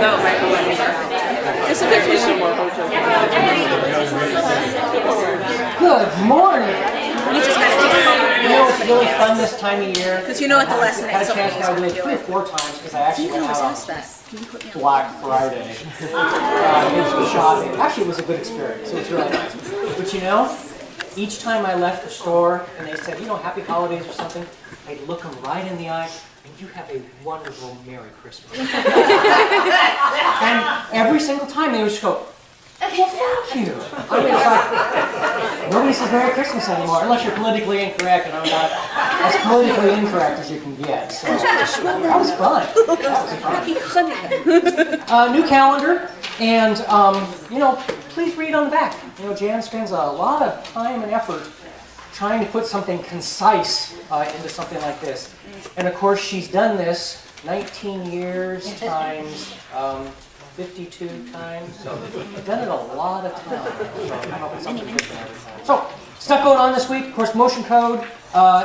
It's a good fishing. Good morning. You just gotta You know it's really fun this time of year? because you know what the lesson I had is. a chance now to do it 3 or 4 times because I actually went out on Black Friday. Did some shopping. Actually, it was a good experience. It was really nice. But you know, each time I left the store and they said, you know, happy holidays or something, I'd look them right in the eye. And you have a wonderful Merry Christmas. And every single time they would just go, well, thank you. I mean, it's like, nobody says Merry Christmas anymore, unless you're politically incorrect, and I'm not as politically incorrect as you can get. So that was fun. New calendar, and you know, please read on the back. You know, Jan spends a lot of time and effort trying to put something concise into something like this. And of course, she's done this 19 years times 52 times, so I've done it a lot of times. So I'm hoping something different every time. So, stuff going on this week. Of course, Motion Code,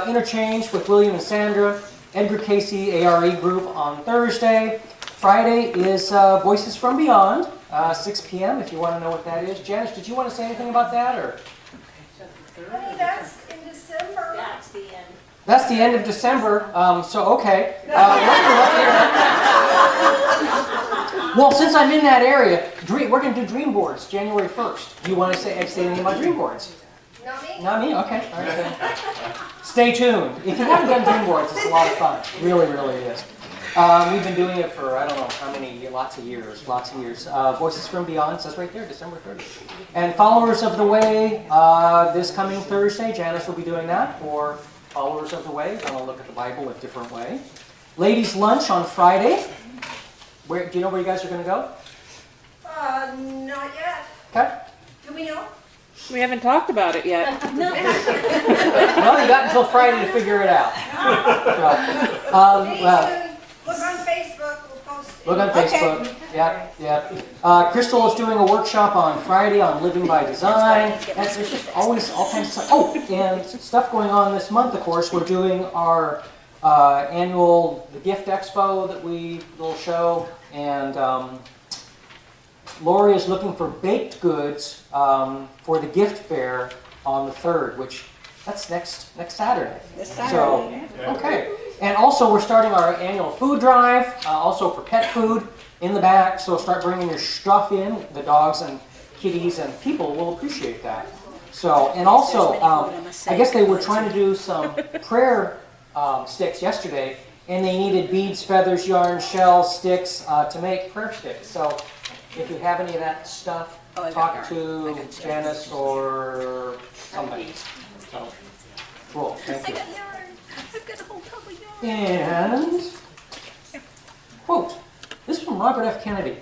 interchange with William and Sandra, Edgar Casey ARE group on Thursday. Friday is Voices from Beyond, 6 p.m. if you want to know what that is. Janice, did you want to say anything about that, or? Honey, that's in December. That's the end. That's the end of December, so okay. Let's go up here. Well, since I'm in that area, we're going to do dream boards January 1st. Do you want to say anything about dream boards? Not me. Not me? Okay. All right, then. Stay tuned. If you haven't done dream boards, it's a lot of fun. Really, really is. We've been doing it for, I don't know how many, lots of years. Voices from Beyond says right there, December 30th. And Followers of the Way, this coming Thursday, Janice will be doing that for Followers of the Way. I'm going to look at the Bible a different way. Ladies' lunch on Friday. Where, do you know where you guys are going to go? Not yet. Okay. Do we know? We haven't talked about it yet. Well, you got until Friday to figure it out. So, well, Look on Facebook. We'll post. look on Facebook. Yeah. Crystal is doing a workshop on Friday on living by design. And there's just always all kinds of stuff. Oh, and stuff going on this month, of course. We're doing our annual The Gift Expo that we will show. And Lori is looking for baked goods for the gift fair on the 3rd, which that's next Saturday. So, okay. And also, we're starting our annual food drive, also for pet food in the back. So start bringing your stuff in. The dogs and kitties and people will appreciate that. So, and also, I guess they were trying to do some prayer sticks yesterday, and they needed beads, feathers, yarn, shells, sticks to make prayer sticks. So, if you have any of that stuff, talk to Janice or somebody. So, cool. Thank you. And, quote, this is from Robert F. Kennedy.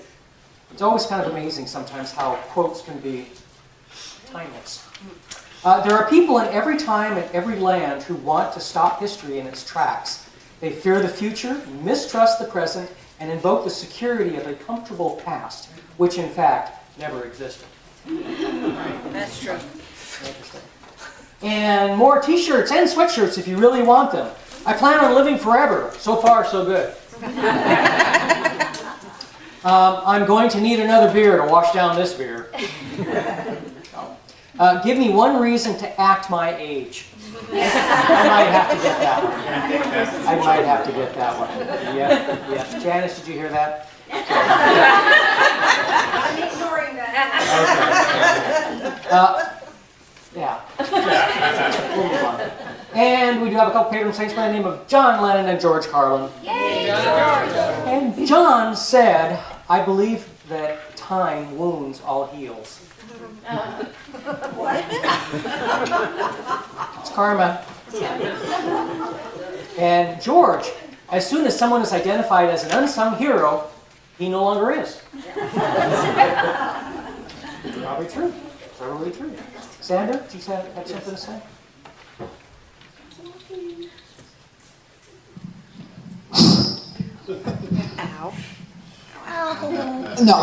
It's always kind of amazing sometimes how quotes can be timeless. There are people in every time and every land who want to stop history in its tracks. They fear the future, mistrust the present, and invoke the security of a comfortable past, which in fact never existed. That's true. Interesting. And more t-shirts and sweatshirts if you really want them. I plan on living forever. So far, so good. I'm going to need another beer to wash down this beer. Give me one reason to act my age. I might have to get that one. Yeah. Janice, did you hear that? I'm ignoring that. Yeah. We'll move on. And we do have a couple patron saints by the name of John Lennon and George Carlin. Yay! And John said, I believe that time wounds all heals. What? It's karma. And George, as soon as someone is identified as an unsung hero, he no longer is. Probably true. Totally true. Sandra, do you have something to say? Ow. No.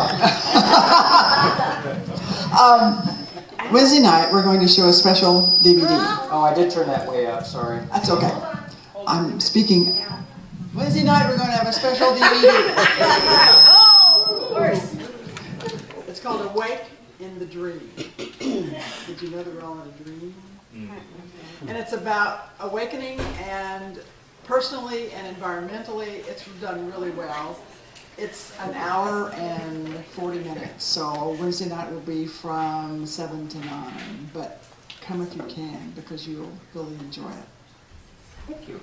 Wednesday night, we're going to show a special DVD. Oh, I did turn that way up, sorry. That's okay. I'm speaking. Wednesday night, we're going to have a special DVD. course. It's called Awake in the Dream. Did you know that we're all in a dream? And it's about awakening, and personally and environmentally, it's done really well. It's an hour and 40 minutes, so Wednesday night will be from 7 to 9, but come if you can, because you'll really enjoy it. Thank you.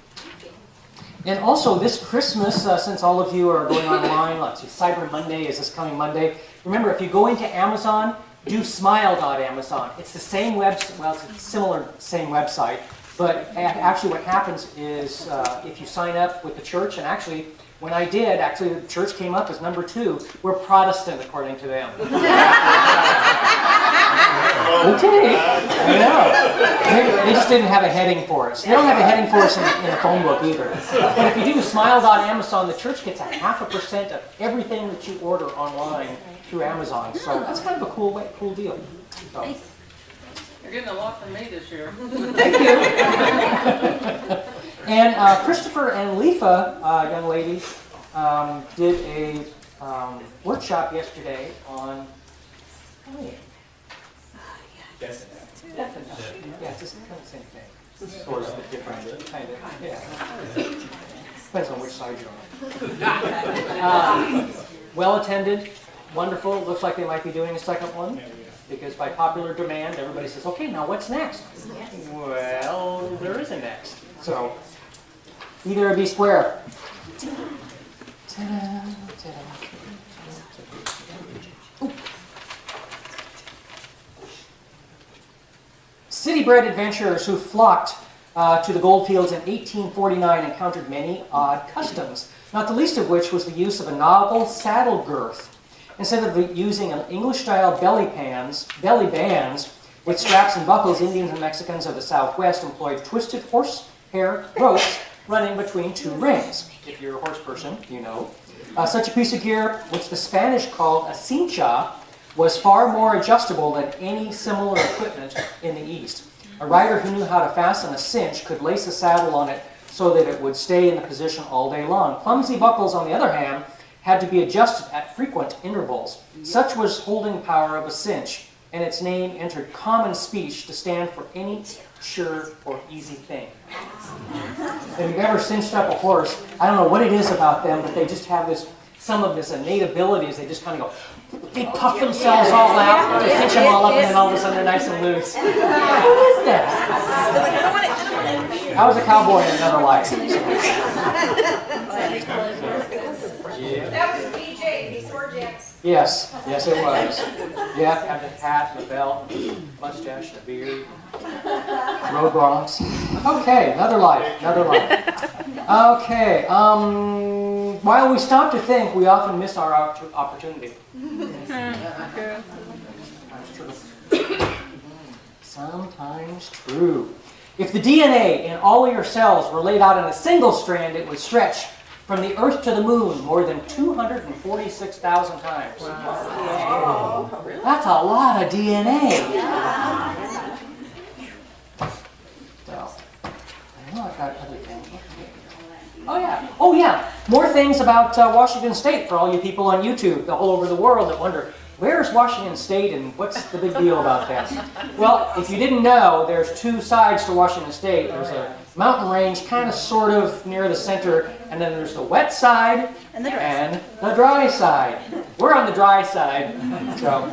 And also this Christmas, since all of you are going online, let's see, Cyber Monday is this coming Monday. Remember, if you go into Amazon, do smile.amazon. It's the same website, well, it's a similar, same website, but actually what happens is if you sign up with the church, and actually, when I did, actually the church came up as number 2. We're Protestant, according to them. Okay, I know. They just didn't have a heading for us. They don't have a heading for us in the phone book either. But if you do smile.amazon, the church gets 0.5% of everything that you order online through Amazon. So that's kind of a cool deal. So. You're getting a lot from me this year. Thank you. And Christopher and Lefa, young ladies, did a workshop yesterday on definite. Yeah, it's just kind of the same thing. Sort of different, kind of. Yeah. Depends on which side you're on. Well attended, wonderful. Looks like they might be doing a second one. Because by popular demand, everybody says, okay, now what's next? Well, there is a next. So, either be square. Ta-da, ta-da. City-bred adventurers who flocked to the goldfields in 1849 encountered many odd customs, not the least of which was the use of a novel saddle girth. Instead of using an English-style belly bands with straps and buckles, Indians and Mexicans of the Southwest employed twisted horsehair ropes running between 2 rings. If you're a horse person, you know. Such a piece of gear, which the Spanish called a cincha, was far more adjustable than any similar equipment in the East. A rider who knew how to fasten a cinch could lace a saddle on it so that it would stay in the position all day long. Clumsy buckles, on the other hand, had to be adjusted at frequent intervals. Such was holding power of a cinch, and its name entered common speech to stand for any sure or easy thing. If you've ever cinched up a horse, I don't know what it is about them, but they just have some of this innate abilities. They just kind of go, they puff themselves all out, they cinch them all up, and then all of a sudden they're nice and loose. What is that? I was a cowboy in another life. That was BJ before Jax. Yes, it was. Yeah, had the hat, and the belt, mustache, and the beard. Road Bronx. Okay, another life. Okay, while we stop to think, we often miss our opportunity. Sometimes true. If the DNA in all of your cells were laid out in a single strand, it would stretch from the Earth to the Moon more than 246,000 times. Wow. That's a lot of DNA. So, I know I've got other things. Oh yeah. More things about Washington State for all you people on YouTube all over the world that wonder, where's Washington State and what's the big deal about that? Well, if you didn't know, there's 2 sides to Washington State. There's a mountain range kind of sort of near the center, and then there's the wet side and the dry side. We're on the dry side. So,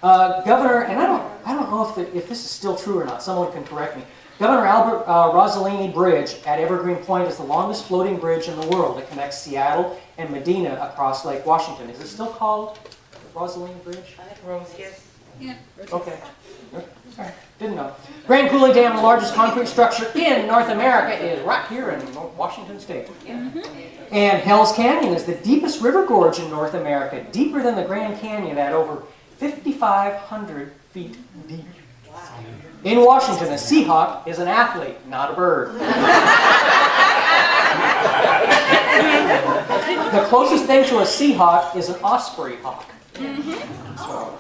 Governor, and I don't know if this is still true or not. Someone can correct me. Governor Albert Rossellini Bridge at Evergreen Point is the longest floating bridge in the world that connects Seattle and Medina across Lake Washington. Is it still called the Rossellini Bridge? Yes. Yeah. Okay. Sorry. Didn't know. Grand Coulee Dam, the largest concrete structure in North America, is right here in Washington State. Mm-hmm. And Hell's Canyon is the deepest river gorge in North America, deeper than the Grand Canyon at over 5,500 feet deep. Wow. In Washington, a Seahawk is an athlete, not a bird. The closest thing to a Seahawk is an osprey hawk. Mm-hmm. So,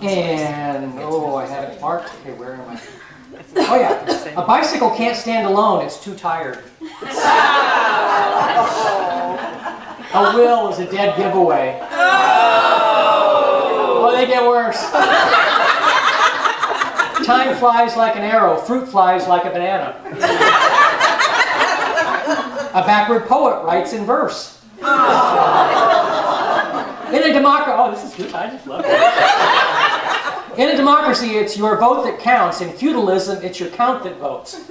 and, I have it marked. Okay, where am I? Oh yeah, a bicycle can't stand alone, it's too tired. A will is a dead giveaway. Oh, they get worse. Time flies like an arrow, fruit flies like a banana. A backward poet writes in verse. In a democracy, oh, this is good. I just love it. In a democracy, it's your vote that counts. In feudalism, it's your count that votes.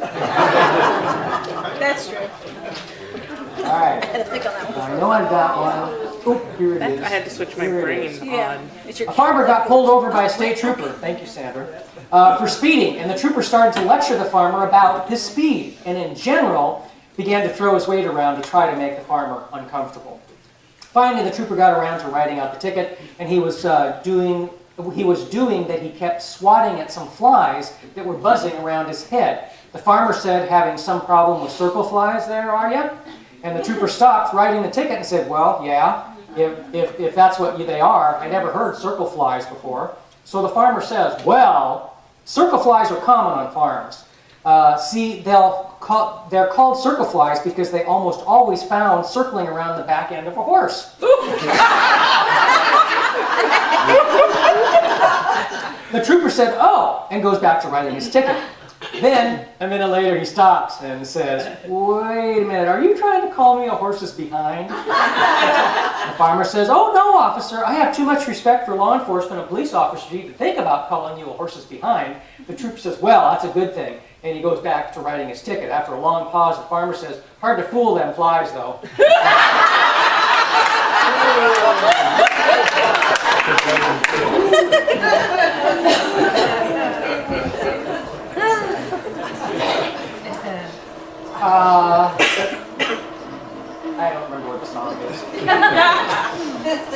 That's true. All right. I had to think on that one. I know I've got one. Oh, here it is. I had to switch my Here it brain is. on. It's your A farmer got pulled over by a state trooper. Thank you, Sandra. For speeding, and the trooper started to lecture the farmer about his speed, and in general, began to throw his weight around to try to make the farmer uncomfortable. Finally, the trooper got around to writing out the ticket, and he was doing that he kept swatting at some flies that were buzzing around his head. The farmer said, having some problem with circle flies there, are you? And the trooper stopped writing the ticket and said, well, yeah, if that's what they are. I never heard circle flies before. So the farmer says, well, circle flies are common on farms. See, they're called circle flies because they almost always found circling around the back end of a horse. The trooper said, oh, and goes back to writing his ticket. Then, a minute later, he stops and says, wait a minute, are you trying to call me a horse's behind? The farmer says, oh, no, officer, I have too much respect for law enforcement and police officers to even think about calling you a horse's behind. The trooper says, well, that's a good thing. And he goes back to writing his ticket. After a long pause, the farmer says, hard to fool them flies, though. I don't remember what the song is.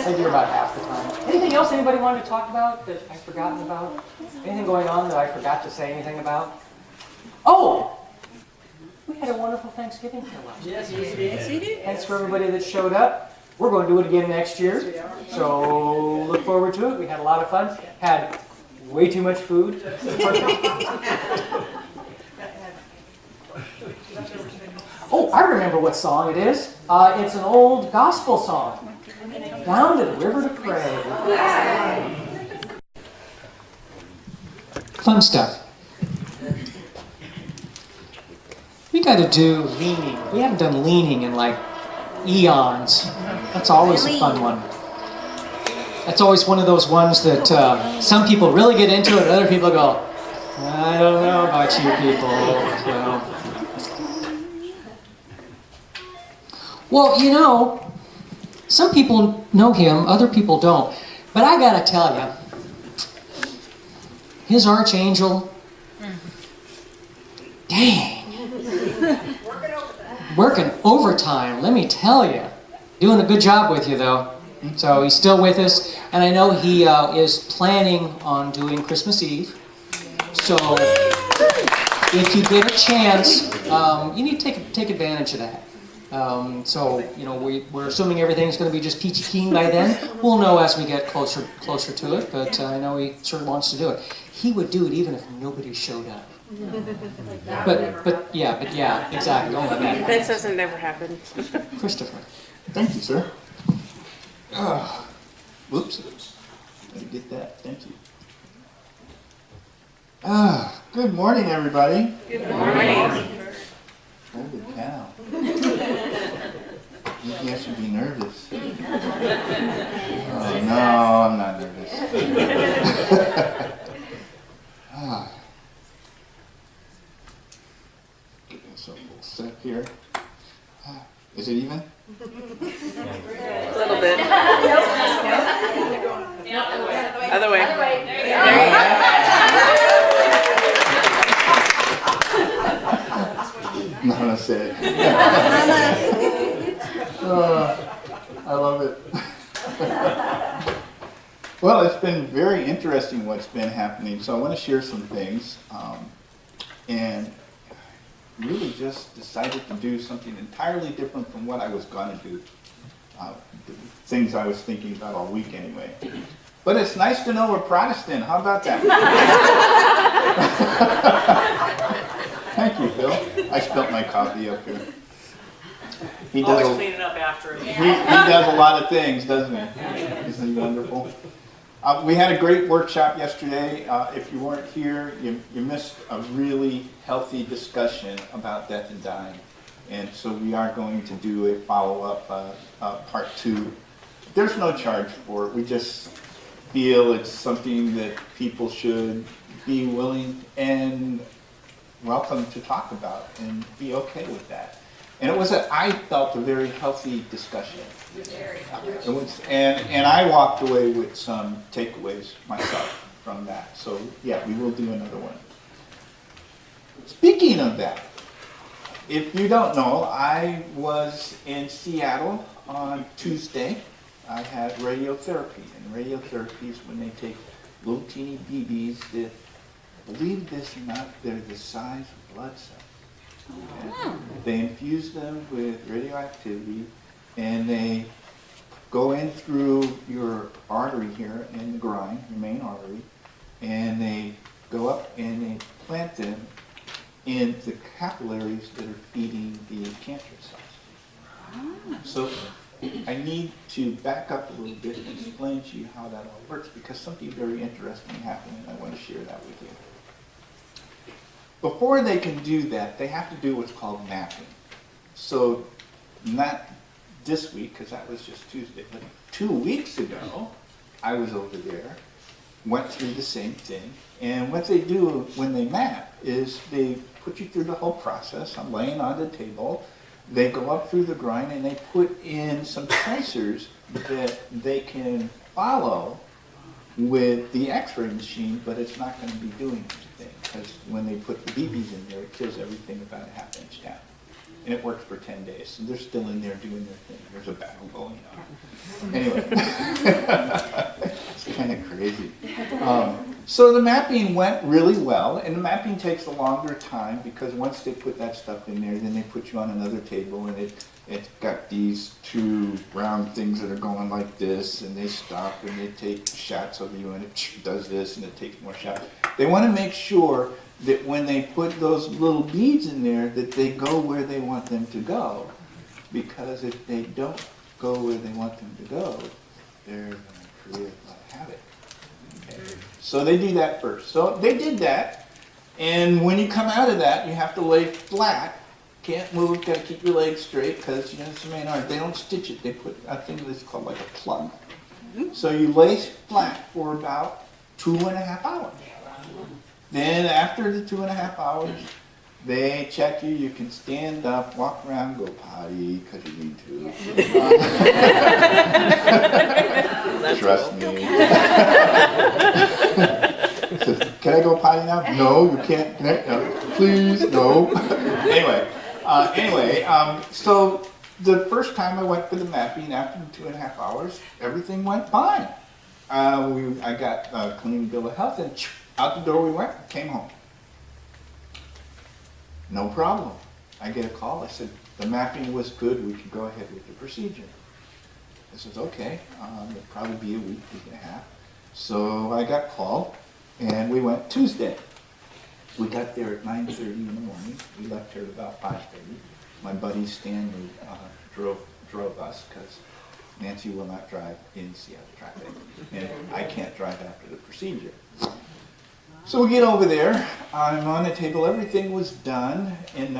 I do about half the time. Anything else anybody wanted to talk about that I've forgotten about? Anything going on that I forgot to say anything about? Oh! We had a wonderful Thanksgiving for lunch. Yes, we did. Thanks for everybody that showed up. We're going to do it again next year. So look forward to it. We had a lot of fun. Had way too much food. Oh, I remember what song it is. It's an old gospel song. Down to the river to pray. Fun stuff. We got to do leaning. We haven't done leaning in like eons. That's always a fun one. That's always one of those ones that some people really get into it, and other people go, I don't know about you people. So. Well, you know, some people know him, other people don't. But I gotta tell you, his archangel, dang. Working overtime, let me tell you. Doing a good job with you, though. So he's still with us, and I know he is planning on doing Christmas Eve. So if you get a chance, you need to take advantage of that. So you know we're assuming everything's going to be just peachy keen by then. We'll know as we get closer to it, but I know he sure wants to do it. He would do it even if nobody showed up. But yeah, exactly. Don't let that That doesn't never happen. Christopher. Thank you, sir. Whoops. Let me get that. Thank you. Good morning, everybody. Good morning. Holy cow. Maybe I should be nervous. Oh, no, I'm not nervous. Get myself a little set here. Is it even? A little bit. Other way. I'm not gonna say it. I love it. Well, it's been very interesting what's been happening, so I want to share some things, and really just decided to do something entirely different from what I was going to do, the things I was thinking about all week anyway. But it's nice to know we're Protestant. How about that? Thank you, Phil. I spilt my coffee up here. He Always does, cleaning up after him. he does a lot of things, doesn't he? Isn't he wonderful? We had a great workshop yesterday. If you weren't here, you missed a really healthy discussion about death and dying. And so we are going to do a follow-up, part 2. There's no charge for it. We just feel it's something that people should be willing and welcome to talk about and be okay with that. And it was, I felt, a very healthy discussion. It was, and I walked away with some takeaways myself from that. So yeah, we will do another one. Speaking of that, if you don't know, I was in Seattle on Tuesday. I had radiotherapy, and radiotherapy is when they take little teeny BBs that, believe this or not, they're the size of blood cells. Okay? They infuse them with radioactivity, and they go in through your artery here in the groin, your main artery, and they go up and they plant them in the capillaries that are feeding the cancer cells. So I need to back up a little bit and explain to you how that all works, because something very interesting happened and I want to share that with you. Before they can do that, they have to do what's called mapping. So not this week, because that was just Tuesday, but 2 weeks ago, I was over there, went through the same thing, and what they do when they map is they put you through the whole process. I'm laying on the table, they go up through the groin, and they put in some tracers that they can follow with the X-ray machine, but it's not going to be doing anything, because when they put the BBs in there, it kills everything about a ½ inch down. And it works for 10 days. So they're still in there doing their thing. There's a battle going on. Anyway, it's kind of crazy. So the mapping went really well, and the mapping takes a longer time, because once they put that stuff in there, then they put you on another table, and it's got these 2 round things that are going like this, and they stop and they take shots of you, and it does this, and it takes more shots. They want to make sure that when they put those little beads in there, that they go where they want them to go. Because if they don't go where they want them to go, they're going to create a lot of havoc. Okay. So they do that first. So they did that, and when you come out of that, you have to lay flat. Can't move, got to keep your legs straight, because it's the main artery. They don't stitch it. They put a thing that's called like a plug. So you lay flat for about 2.5 hours. Then after the 2.5 hours, they check you. You can stand up, walk around, go potty, because you need to. Trust me. Says, can I go potty now? No, you can't. Please, no. Anyway, so the first time I went for the mapping, after the 2.5 hours, everything went fine. I got a clean bill of health, and out the door we went, came home. No problem. I get a call. I said, the mapping was good. We could go ahead with the procedure. I said, okay. It'll probably be a week and a half. So I got called, and we went Tuesday. We got there at 9:30 in the morning. We left here at about 5:30. My buddy Stanley drove us, because Nancy will not drive in Seattle traffic, and I can't drive after the procedure. So we get over there, I'm on the table, everything was done, and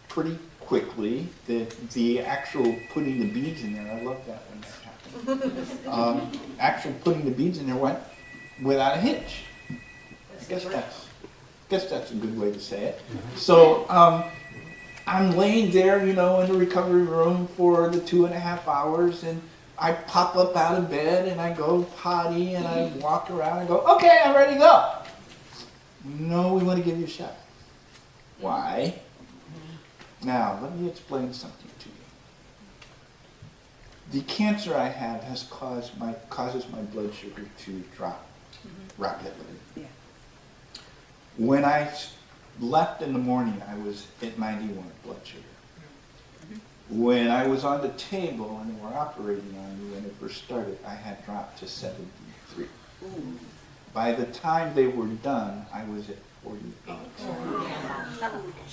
pretty quickly, the actual putting the beads in there, I love that when that happened. Actual putting the beads in there went without a hitch. I guess that's a good way to say it. So I'm laying there, in the recovery room for the 2.5 hours, and I pop up out of bed, and I go potty, and I walk around and go, okay, I'm ready to go. No, we want to give you a shot. Why? Now, let me explain something to you. The cancer I have causes my blood sugar to drop rapidly. Yeah. When I left in the morning, I was at 91 blood sugar. When I was on the table and they were operating on me when it first started, I had dropped to 73. By the time they were done, I was at 48.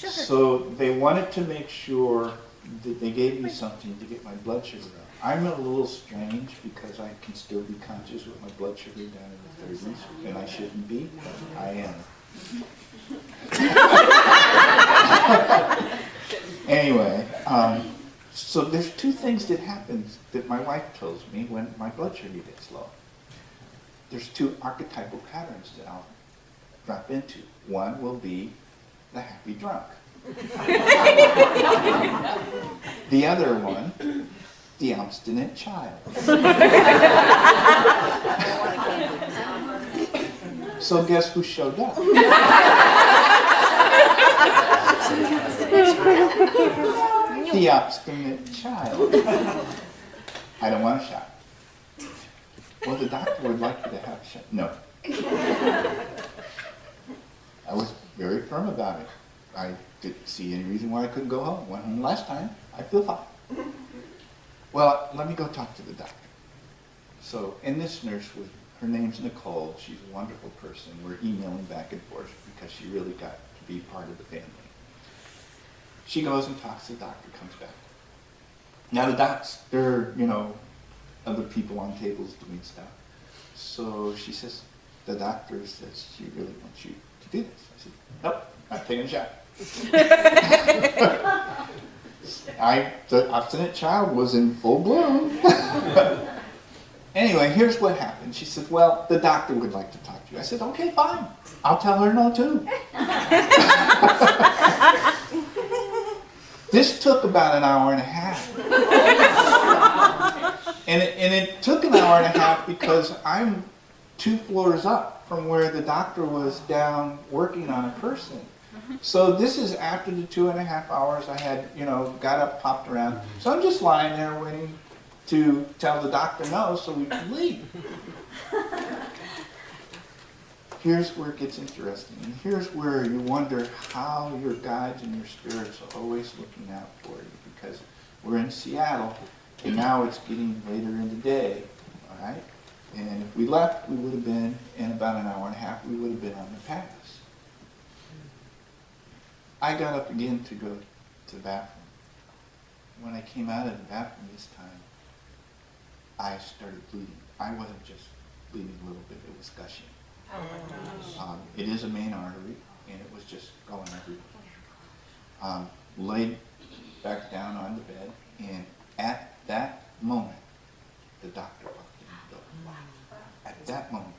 So they wanted to make sure they gave me something to get my blood sugar up. I'm a little strange because I can still be conscious with my blood sugar down in the 30s, and I shouldn't be, but I am. Anyway, so there's two things that happen that my wife tells me when my blood sugar gets low. There's two archetypal patterns that I'll drop into. One will be the happy drunk. The other one, the obstinate child. So guess who showed up? The obstinate child. I don't want a shot. Well, the doctor would like you to have a shot. No. I was very firm about it. I didn't see any reason why I couldn't go home. Went home last time. I feel fine. Well, let me go talk to the doctor. So, and this nurse, her name's Nicole. She's a wonderful person. We're emailing back and forth because she really got to be part of the family. She goes and talks to the doctor, comes back. Now the docs, they're, other people on tables doing stuff. So she says, the doctor says she really wants you to do this. I said, nope, not taking a shot. The obstinate child was in full bloom. Anyway, here's what happened. She said, well, the doctor would like to talk to you. I said, okay, fine. I'll tell her no too. This took about an hour and a half. And it took an hour and a half because I'm 2 floors up from where the doctor was down working on a person. So this is after the 2.5 hours I had, got up, popped around. So I'm just lying there waiting to tell the doctor no so we could leave. Here's where it gets interesting. And here's where you wonder how your guides and your spirits are always looking out for you. Because we're in Seattle, and now it's getting later in the day, all right? And if we left, we would have been, in about an hour and a half, we would have been on the pass. I got up again to go to the bathroom. When I came out of the bathroom this time, I started bleeding. I wasn't just bleeding a little bit, it was gushing. Oh my gosh. It is a main artery, and it was just going everywhere. Laid back down on the bed, and at that moment, the doctor walked in the door. At that moment.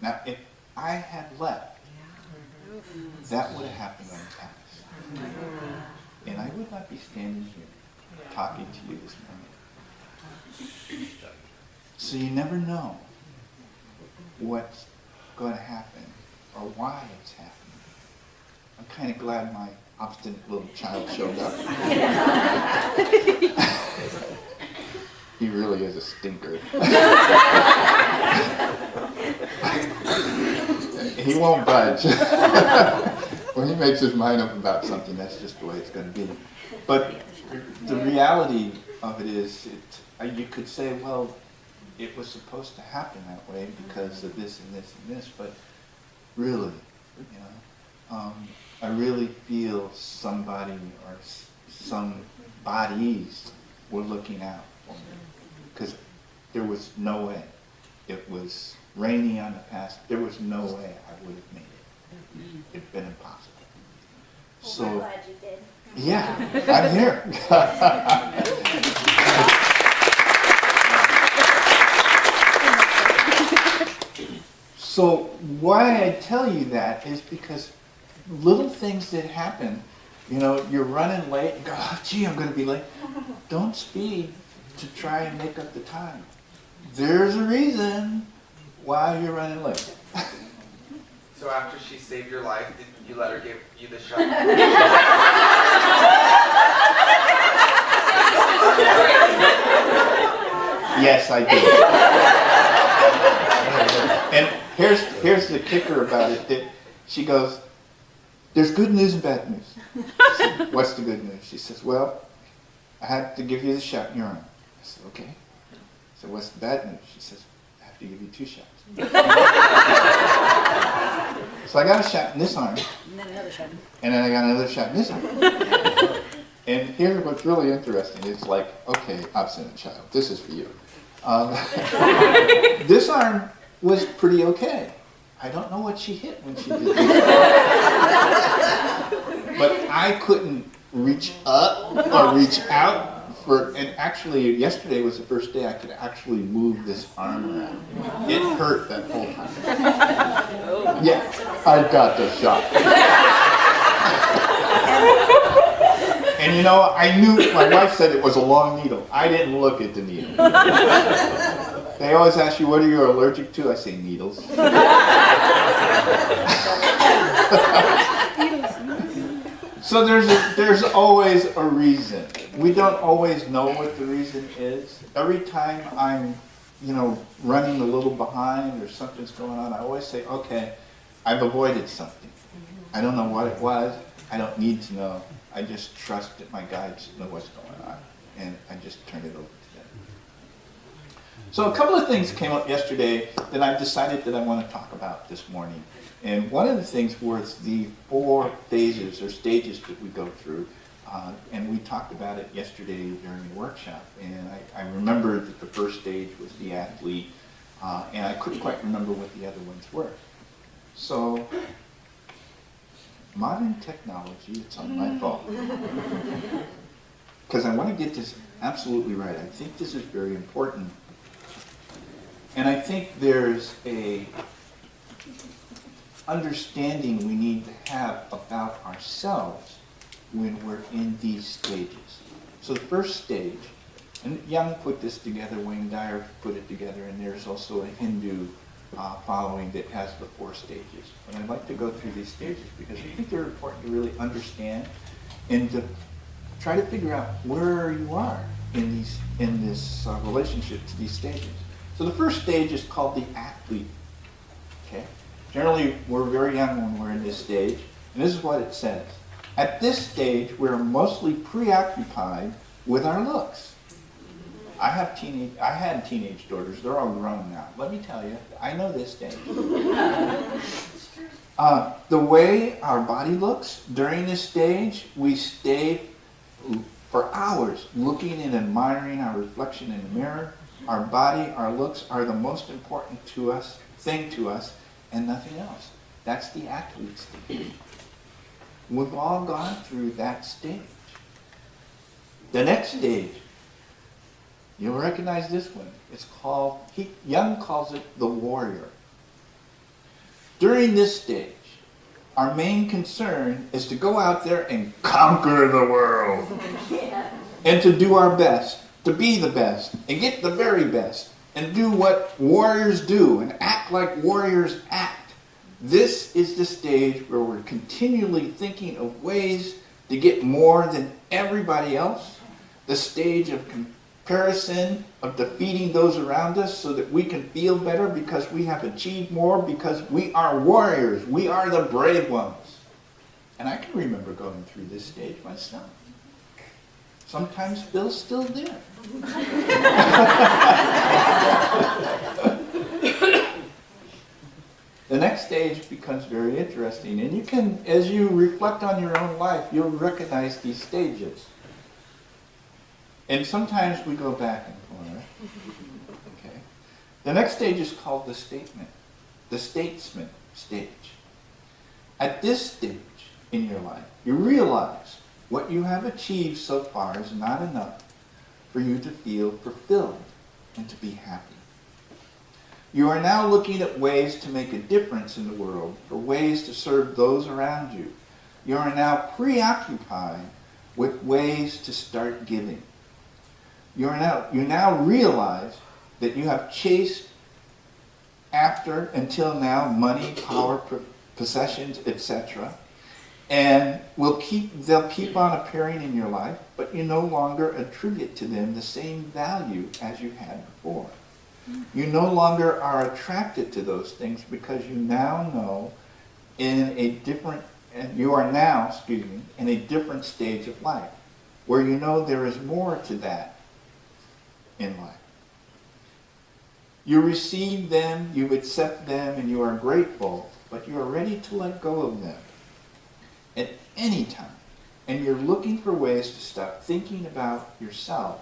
Now, if I had left, that would have happened on the pass. And I would not be standing here talking to you this morning. So you never know what's going to happen or why it's happening. I'm kind of glad my obstinate little child showed up. He really is a stinker. He won't budge. When he makes his mind up about something, that's just the way it's going to be. But the reality of it is, you could say, well, it was supposed to happen that way because of this and this and this, but really, I really feel somebody or some bodies were looking out for me because there was no way. It was rainy on the pass. There was no way I would have made it. It'd been impossible. Well, we're glad you did. Yeah, I'm here. So why I tell you that is because little things that happen, you're running late and go, oh, gee, I'm going to be late. Don't speed to try and make up the time. There's a reason why you're running late. So after she saved your life, did you let her give you the shot? Yes, I did. And here's the kicker about it. That she goes, there's good news and bad news. I said, what's the good news? She says, well, I had to give you the shot in your arm. I said, okay. So what's the bad news? She says, I have to give you 2 shots. So I got a shot in this arm. And then another shot. And then I got another shot in this arm. And here's what's really interesting. It's like, okay, obstinate child, this is for you. This arm was pretty okay. I don't know what she hit when she did this. But I couldn't reach up or reach out. And actually, yesterday was the first day I could actually move this arm around. It hurt that whole time. Yeah, I got the shot. And you know, I knew, my wife said it was a long needle. I didn't look at the needle. They always ask you, what are you allergic to? I say needles. So there's always a reason. We don't always know what the reason is. Every time I'm, running a little behind or something's going on, I always say, okay, I've avoided something. I don't know what it was. I don't need to know. I just trust that my guides know what's going on, and I just turn it over to them. So a couple of things came up yesterday that I've decided that I want to talk about this morning. And one of the things was the 4 phases or stages that we go through. And we talked about it yesterday during the workshop. And I remember that the first stage was the athlete, and I couldn't quite remember what the other ones were. So, modern technology, it's on my fault. Because I want to get this absolutely right. I think this is very important. And I think there's a understanding we need to have about ourselves when we're in these stages. So the first stage, and Young put this together, Wayne Dyer put it together, and there's also a Hindu following that has the 4 stages. But I'd like to go through these stages because I think they're important to really understand and to try to figure out where you are in this relationship to these stages. So the first stage is called the athlete. Okay? Generally, we're very young when we're in this stage, and this is what it says. At this stage, we're mostly preoccupied with our looks. I had teenage daughters. They're all grown now. Let me tell you, I know this stage. The way our body looks during this stage, we stay for hours looking and admiring our reflection in the mirror. Our body, our looks are the most important thing to us, and nothing else. That's the athlete stage. We've all gone through that stage. The next stage, you'll recognize this one. It's called, Young calls it the warrior. During this stage, our main concern is to go out there and conquer the world. And to do our best, to be the best, and get the very best, and do what warriors do, and act like warriors act. This is the stage where we're continually thinking of ways to get more than everybody else. The stage of comparison, of defeating those around us so that we can feel better because we have achieved more, because we are warriors. We are the brave ones. And I can remember going through this stage myself. Sometimes Bill's still there. The next stage becomes very interesting, and you can, as you reflect on your own life, you'll recognize these stages. And sometimes we go back and forth. Okay. The next stage is called the statesman stage. At this stage in your life, you realize what you have achieved so far is not enough for you to feel fulfilled and to be happy. You are now looking at ways to make a difference in the world, for ways to serve those around you. You are now preoccupied with ways to start giving. You now realize that you have chased after, until now, money, power, possessions, etc. And they'll keep on appearing in your life, but you no longer attribute to them the same value as you had before. You no longer are attracted to those things because you now know in a different stage of life, where you know there is more to that in life. You receive them, you accept them, and you are grateful, but you are ready to let go of them at any time. and you're looking for ways to stop thinking about yourself,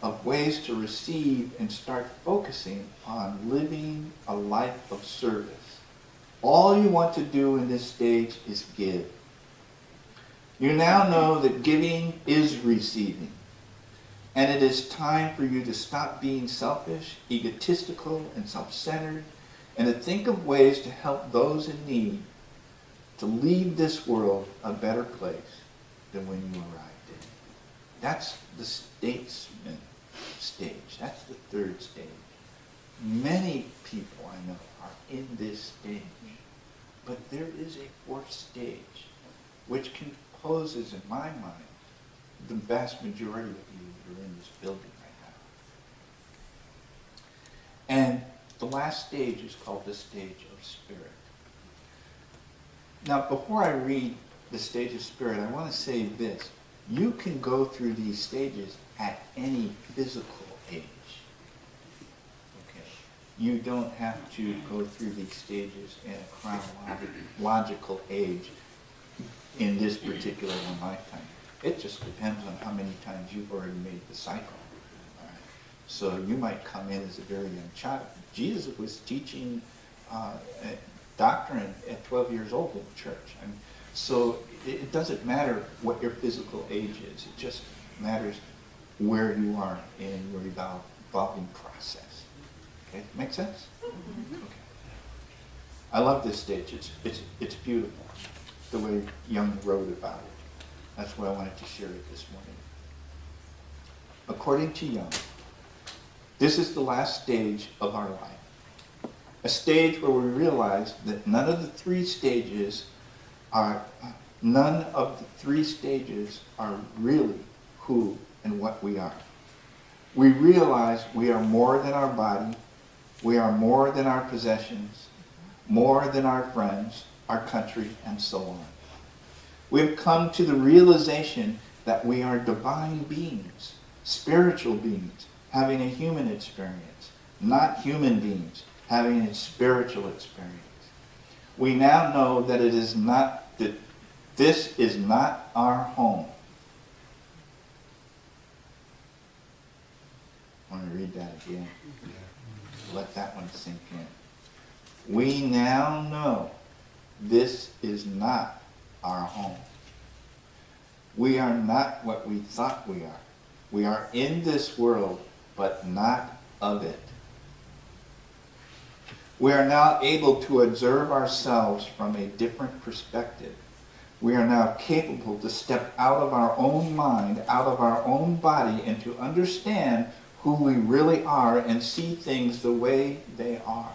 of ways to receive and start focusing on living a life of service, all you want to do in this stage is give. You now know that giving is receiving. And it is time for you to stop being selfish, egotistical, and self-centered, and to think of ways to help those in need to leave this world a better place than when you arrived in. That's the statesman stage. That's the third stage. Many people I know are in this stage. But there is a fourth stage, which composes, in my mind, the vast majority of you that are in this building right now. And the last stage is called the stage of spirit. Now, before I read the stage of spirit, I want to say this. You can go through these stages at any physical age. Okay? You don't have to go through these stages in a chronological age in this particular lifetime. It just depends on how many times you've already made the cycle. All right? So you might come in as a very young child. Jesus was teaching doctrine at 12 years old in the church. I mean, so it doesn't matter what your physical age is. It just matters where you are in your evolving process. Okay, make sense? Okay. I love this stage. It's beautiful, the way Jung wrote about it. That's why I wanted to share it this morning. According to Jung, this is the last stage of our life. A stage where we realize that none of the three stages are really who and what we are. We realize we are more than our body, we are more than our possessions, more than our friends, our country, and so on. We've come to the realization that we are divine beings, spiritual beings, having a human experience, not human beings having a spiritual experience. We now know that this is not our home. I want to read that again. Let that one sink in. We now know this is not our home. We are not what we thought we are. We are in this world, but not of it. We are now able to observe ourselves from a different perspective. We are now capable to step out of our own mind, out of our own body, and to understand who we really are and see things the way they are.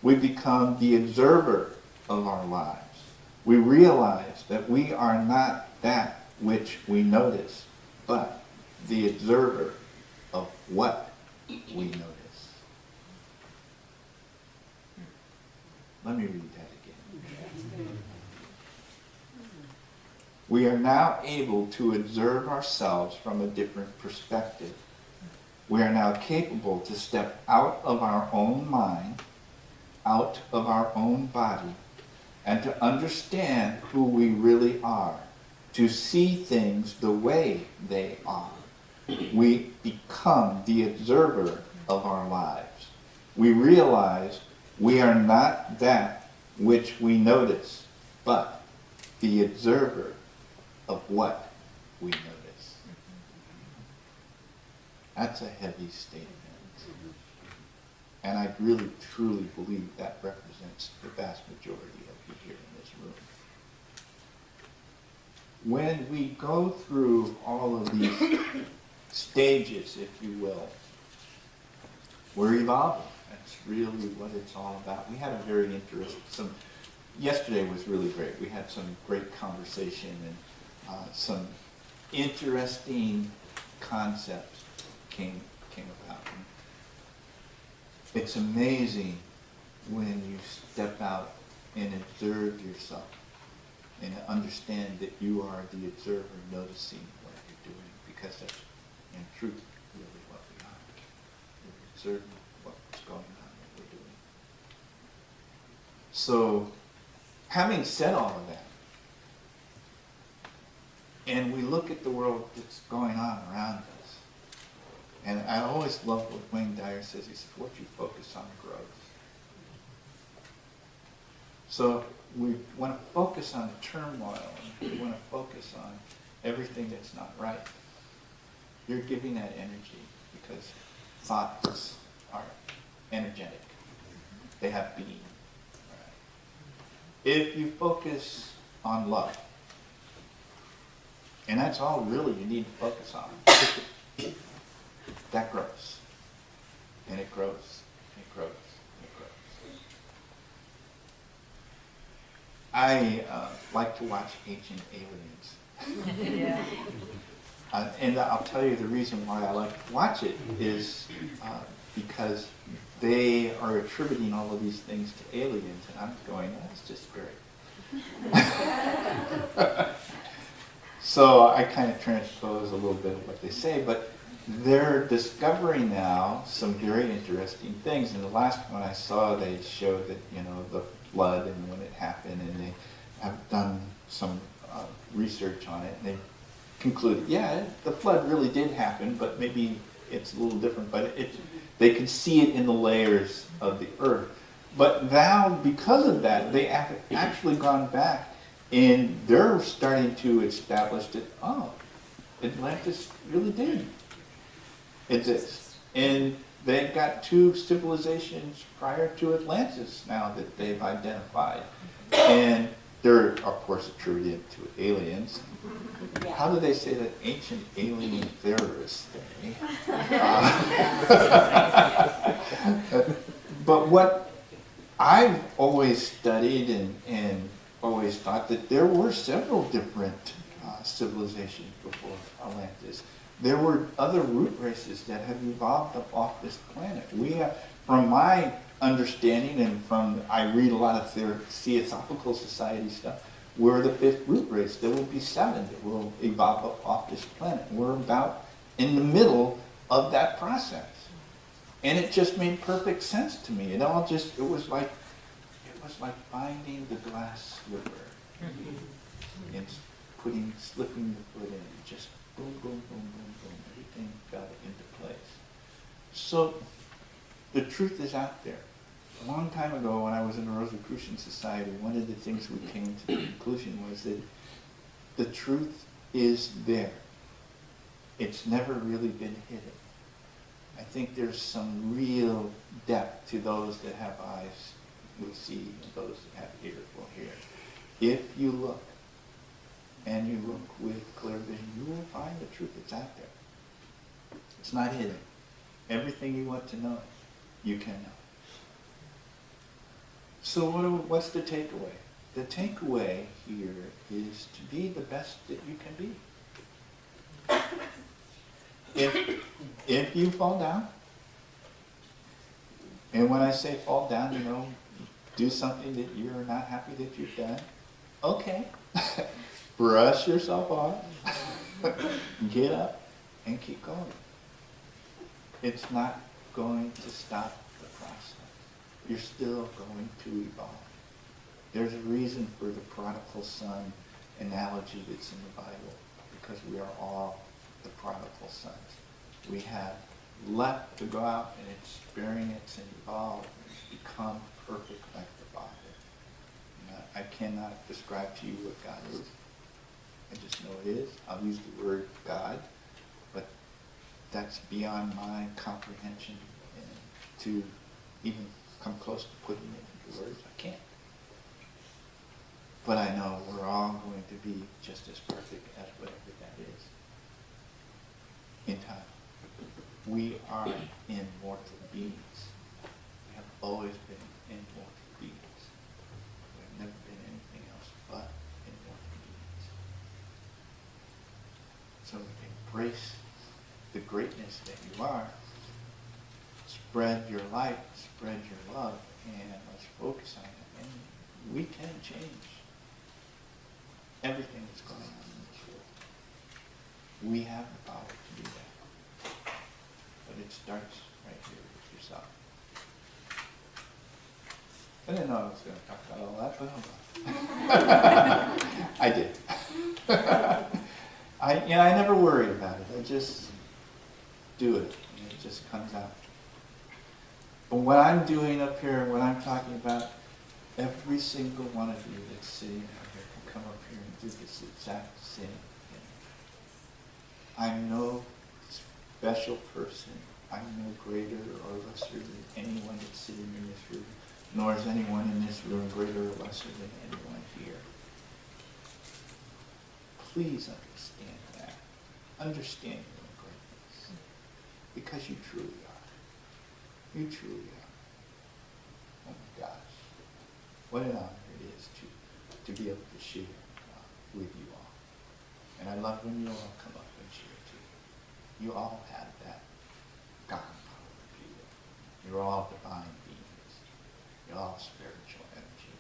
We become the observer of our lives. We realize that we are not that which we notice, but the observer of what we notice. Let me read that again. We are now able to observe ourselves from a different perspective. We are now capable to step out of our own mind, out of our own body, and to understand who we really are, to see things the way they are. We become the observer of our lives. We realize we are not that which we notice, but the observer of what we notice. That's a heavy statement. And I really, truly believe that represents the vast majority of you here in this room. When we go through all of these stages, if you will, we're evolving. That's really what it's all about. We had a very interesting, yesterday was really great. We had some great conversation and some interesting concepts came about. It's amazing when you step out and observe yourself and understand that you are the observer noticing what you're doing, because that's in truth really what we are. We're observing what's going on, what we're doing. So, having said all of that, And we look at the world that's going on around us. And I always love what Wayne Dyer says. He says, what you focus on grows. So we want to focus on the turmoil. And we want to focus on everything that's not right. You're giving that energy because thoughts are energetic. They have being. If you focus on love, and that's all really you need to focus on, that grows. And it grows, and it grows, and it grows. I like to watch Ancient Aliens. And I'll tell you the reason why I like to watch it is because they are attributing all of these things to aliens, and I'm going, that's just great. So I kind of transpose a little bit of what they say, but they're discovering now some very interesting things. In the last one I saw, they showed that, the flood and when it happened, and they have done some research on it, and they concluded, yeah, the flood really did happen, but maybe it's a little different, but they could see it in the layers of the earth. But now, because of that, they have actually gone back and they're starting to establish that, Atlantis really did exist. And they've got 2 civilizations prior to Atlantis now that they've identified. And they're, of course, attributed to aliens. How do they say that? Ancient alien theorists. But what I've always studied and always thought that there were several different civilizations before Atlantis. There were other root races that have evolved up off this planet. We have, from my understanding and I read a lot of Theosophical Society stuff, we're the 5th root race. There will be 7 that will evolve up off this planet. We're about in the middle of that process. And it just made perfect sense to me. It was like finding the glass slipper and slipping the foot in, just boom, boom, boom, boom, boom, everything fell into place. So the truth is out there. A long time ago, when I was in the Rosicrucian Society, one of the things we came to the conclusion was that the truth is there. It's never really been hidden. I think there's some real depth to those that have eyes will see, and those that have ears will hear. If you look, and you look with clear vision, you will find the truth that's out there. It's not hidden. Everything you want to know, you can know. So what's the takeaway? The takeaway here is to be the best that you can be. If you fall down, and when I say fall down, do something that you're not happy that you've done, okay. Brush yourself off, get up, and keep going. It's not going to stop the process. You're still going to evolve. There's a reason for the prodigal son analogy that's in the Bible, because we are all the prodigal sons. We have left to go out and experience and evolve and become perfect like the Father. I cannot describe to you what God is. I just know it is. I'll use the word God, but that's beyond my comprehension, and to even come close to putting it into words, I can't. But I know we're all going to be just as perfect as whatever that is in time. We are immortal beings. We have always been immortal beings. We have never been anything else but immortal beings. So embrace the greatness that you are. Spread your light, spread your love, and let's focus on it. And we can change everything that's going on in this world. We have the power to do that. But it starts right here with yourself. I didn't know I was going to talk about all that, but hold on. I did. just do it, and it just comes out. But what I'm doing up here, what I'm talking about, every single one of you that's sitting out here can come up here and do this exact same thing. I'm no special person. I'm no greater or lesser than anyone that's sitting in this room, nor is anyone in this room greater or lesser than anyone here. Please understand that. Understand your own greatness. Because you truly are. You truly are. Oh my gosh. What an honor it is to be able to share with you all. And I love when you all come up and share too. You all have that God power, if you will. You're all divine beings. You're all spiritual energy.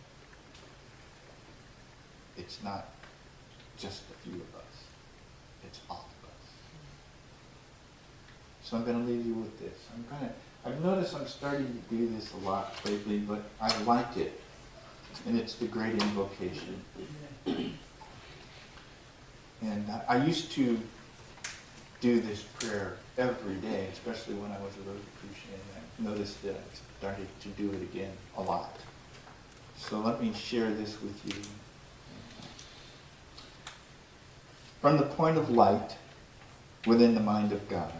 It's not just a few of us. It's all of us. So I'm going to leave you with this. I've noticed I'm starting to do this a lot lately, but I like it. And it's the great invocation. And I used to do this prayer every day, especially when I was a Rosicrucian. I noticed that I started to do it again a lot. So let me share this with you. From the point of light within the mind of God,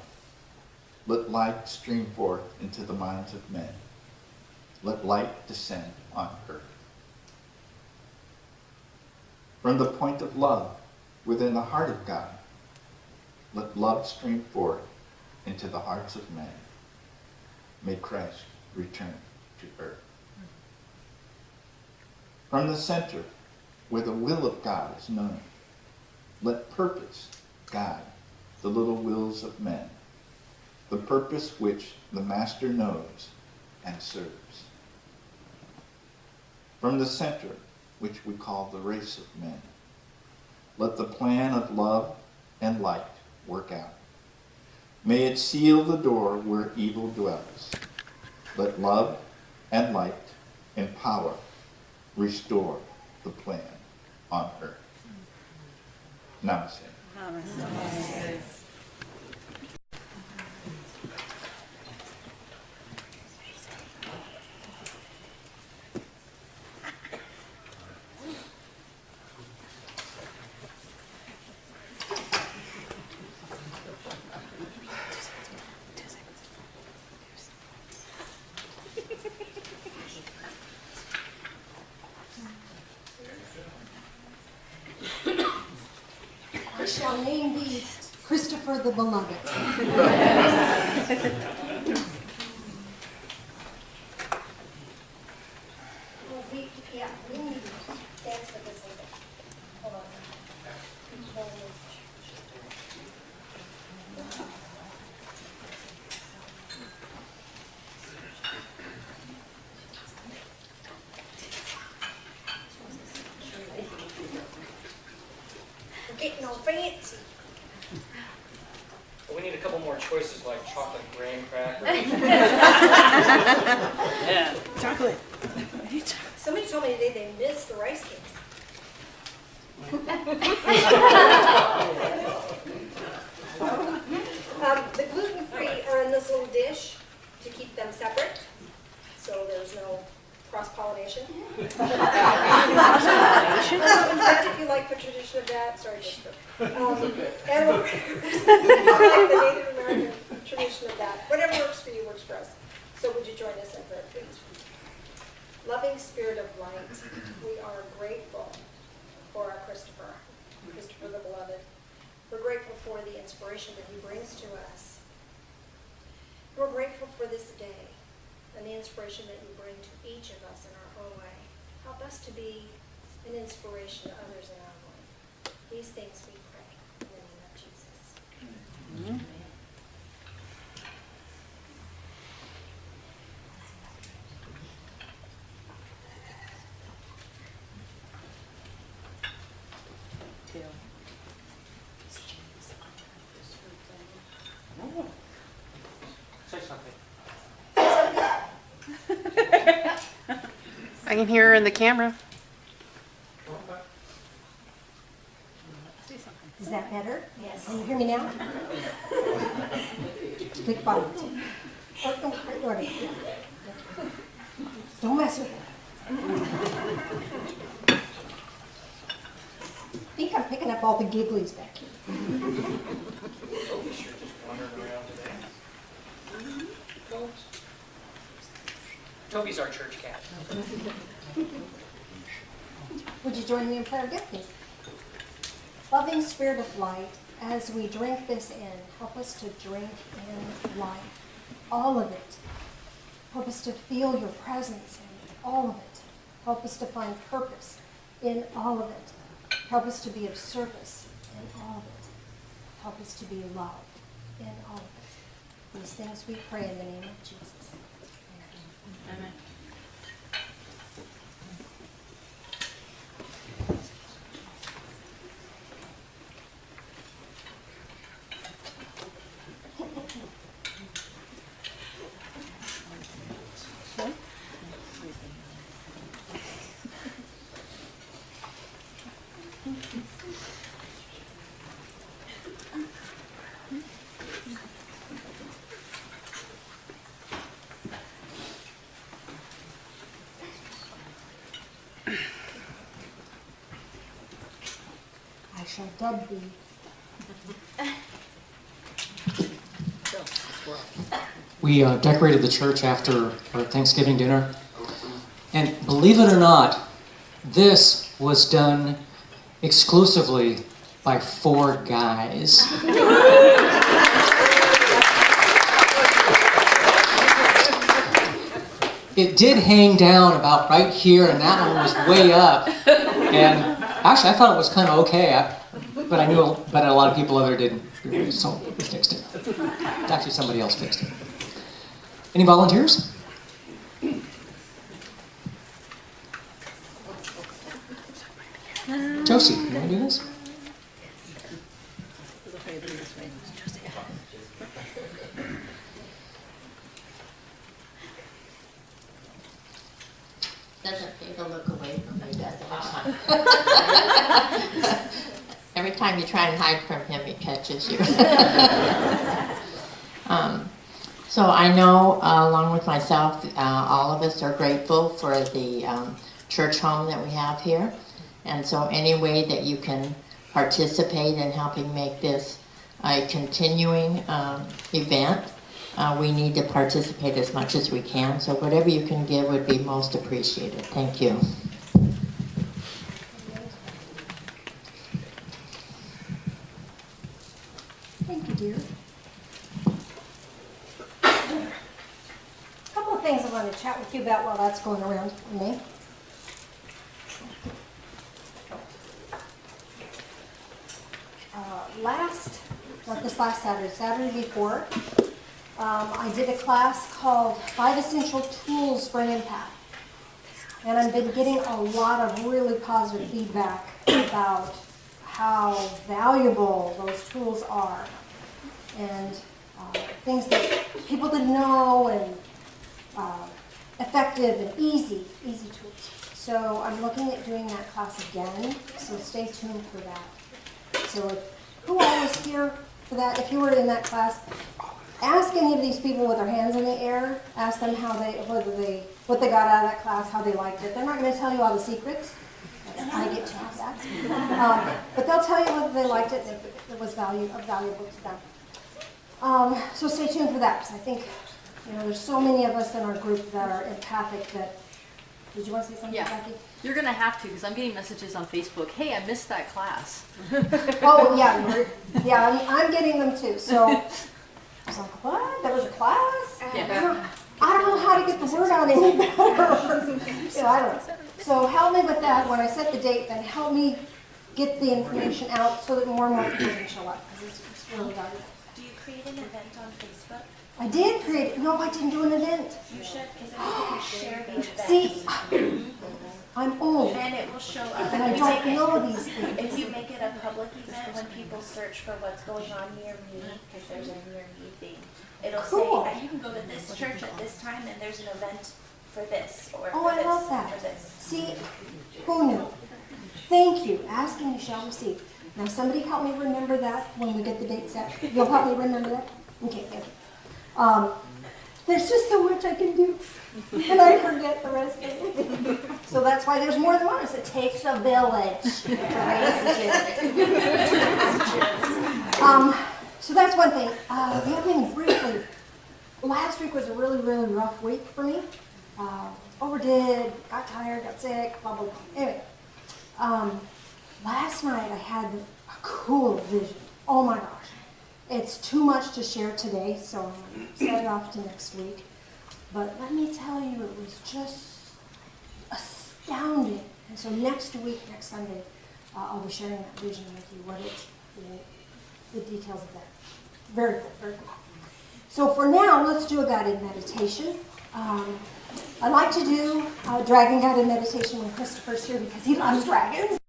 let light stream forth into the minds of men. Let light descend on earth. From the point of love within the heart of God, let love stream forth into the hearts of men. May Christ return to earth. From the center, where the will of God is known, let purpose guide the little wills of men, the purpose which the Master knows and serves. From the center, which we call the race of men, let the plan of love and light work out. May it seal the door where evil dwells. Let love and light and power restore the plan on earth. Namaste. I shall name thee Christopher the Beloved. Well, yeah, we need to dance with this a little bit. Hold on a second. We're getting all fancy. We need a couple more choices like chocolate graham cracker. Yeah. Chocolate. Somebody told me today they missed the rice cakes. The gluten-free are in this little dish to keep them separate, so there's no cross-pollination. In fact, if you like the tradition of that, sorry, just for animal crackers, if you like the Native American tradition of that, whatever works for you works for us. So would you join us in prayer, please? Loving Spirit of light, we are grateful for our Christopher the Beloved. We're grateful for the inspiration that he brings to us. We're grateful for this day and the inspiration that you bring to each of us in our own way. Help us to be an inspiration to others in our way. These things we pray in the name of Jesus. Amen. Say something. I can hear her in the camera. Is that better? Yes. Can you hear me now? Click button. Don't mess with it. I think I'm picking up all the gigglies back here. Toby's sure just wandering around today. Toby's our church cat. Would you join me in prayer again, please? Loving Spirit of light, as we drink this in, help us to drink in life, all of it. Help us to feel your presence in all of it. Help us to find purpose in all of it. Help us to be of service in all of it. Help us to be love in all of it. These things we pray in the name of Jesus. Amen. I shall dub thee. We decorated the church after our Thanksgiving dinner. And believe it or not, this was done exclusively by 4 guys. It did hang down about right here, and that one was way up. And actually, I thought it was kind of okay, but I knew a lot of people out there didn't. So we fixed it. Actually, somebody else fixed it. Any volunteers? Josie, you want to do this? Doesn't people look away from me, does it? Every time you try and hide from him, he catches you. So I know, along with myself, all of us are grateful for the church home that we have here. And so any way that you can participate in helping make this a continuing event, we need to participate as much as we can. So whatever you can give would be most appreciated. Thank you. Thank you, dear. A couple of things I want to chat with you about while that's going around for me. Not this last Saturday, Saturday before, I did a class called 5 Essential Tools for an Impact. And I've been getting a lot of really positive feedback about how valuable those tools are. And things that people didn't know, and effective and easy tools. So I'm looking at doing that class again, so stay tuned for that. So who all was here for that? If you were in that class, ask any of these people with their hands in the air, ask them how what they got out of that class, how they liked it. They're not going to tell you all the secrets. I get to have that. But they'll tell you whether they liked it and if it was valuable to them. So stay tuned for that, because I think there's so many of us in our group that are empathic that. Did you want to say something, Becky? You're going to have to, because I'm getting messages on Facebook. Hey, I missed that class. Oh, yeah. I'm getting them too. So I was like, what? There was a class? Yeah. I don't know how to get the word out any better. I don't know. So help me with that. When I set the date, then help me get the information out so that more and more people can show up, because it's really valuable. Do you create an event on Facebook? I did create. No, I didn't do an event. You should, because then you can share the event. See, I'm old. And it will show up. And I don't know these things. If you make it a public event, when people search for what's going on near me, because there's a near me thing, it'll Cool. say, you can go to this church at this time, and there's an event for this, or Oh, for I this, love that. for this. See, who knew? Thank you. Ask and you shall receive. Now, somebody help me remember that when we get the date set. You'll help me remember that? Okay, thank you. There's just so much I can do, and I forget the rest of it. So that's why there's more than one of us. It takes a village to raise kids. So that's one thing. The other thing, briefly, last week was a really, really rough week for me. Overdid, got tired, got sick, blah, blah, blah. Anyway, last night I had a cool vision. Oh my gosh. It's too much to share today, so I'm going to set it off to next week. But let me tell you, it was just astounding. And so next week, next Sunday, I'll be sharing that vision with you, what it's, the details of that. Very cool, very cool. So for now, let's do a guided meditation. I like to do a dragon guided meditation when Christopher's here because he loves dragons.